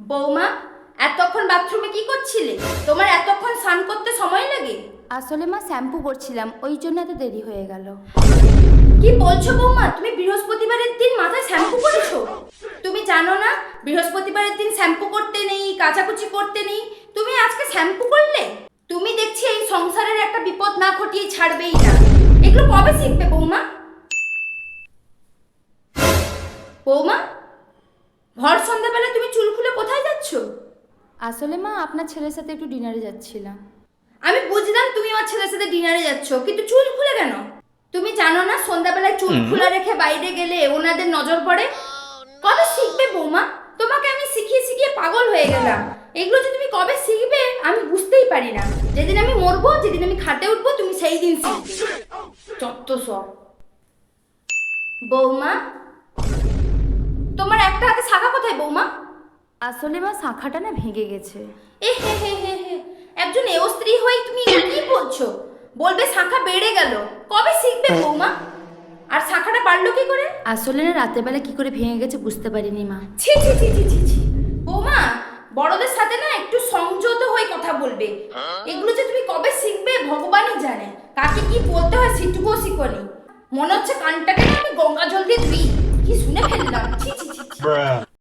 বৌমা, এতক্ষণ বাথরুমে কি করছিলে? তোমার এতক্ষণ স্নান করতে সময় লাগে? আসলে মা শ্যাম্পু করছিলাম, ওই জন্য এত দেরি হয়ে গেল। কি বলছো বৌমা? তুমি বৃহস্পতিবারের দিন মাথায় শ্যাম্পু করেছো? তুমি জানো না বৃহস্পতিবারের দিন শ্যাম্পু করতে নেই, কাচাকুচি করতে নেই? তুমি আজকে শ্যাম্পু করলে? তুমি দেখছি এই সংসারের একটা বিপদ না ঘটিয়ে ছাড়বেই না। এগুলো কবে শিখবে বৌমা? বৌমা, ভর সন্ধ্যাবেলা তুমি চুল খুলে কোথায় যাচ্ছো? আসলে মা আপনার ছেলের সাথে একটু ডিনারে যাচ্ছিলাম। আমি বুঝলাম তুমি আমার ছেলের সাথে ডিনারে যাচ্ছ, কিন্তু চুল খুলে কেন? তুমি জানো না সন্ধ্যাবেলায় চুল খোলা রেখে বাইরে গেলে ওনাদের নজর পড়ে? কবে শিখবে বৌমা? তোমাকে আমি শিখিয়ে শিখিয়ে পাগল হয়ে গেলাম। এগুলো যে তুমি কবে শিখবে আমি বুঝতেই পারি না। যেদিন আমি মরবো, যেদিন আমি খাটে উঠবো, তুমি সেই দিন শিখবে। চত্ব সব। বৌমা, তোমার একটা হাতে শাখা কোথায় বৌমা? আসলে মা শাখাটা না ভেঙে গেছে। এ হে হে হে হে, একজন এও স্ত্রী হয়ে তুমি কি বলছো? বলবে শাখা বেড়ে গেল। কবে শিখবে বৌমা? আর শাখাটা বাড়লো কি করে? আসলে না রাতের বেলা কি করে ভেঙে গেছে বুঝতে পারিনি মা। ছি ছি ছি ছি ছি ছি। বৌমা, বড়দের সাথে না একটু সংযত হয়ে কথা বলবে। এগুলো যে তুমি কবে শিখবে ভগবানই জানে। কাকে কি বলতে হয় সেটুকুও শিখোনি। মনে হচ্ছে কানটাকে না আমি গঙ্গা জল দিয়ে ধুই। কি শুনে ফেললাম, ছি ছি ছি ছি।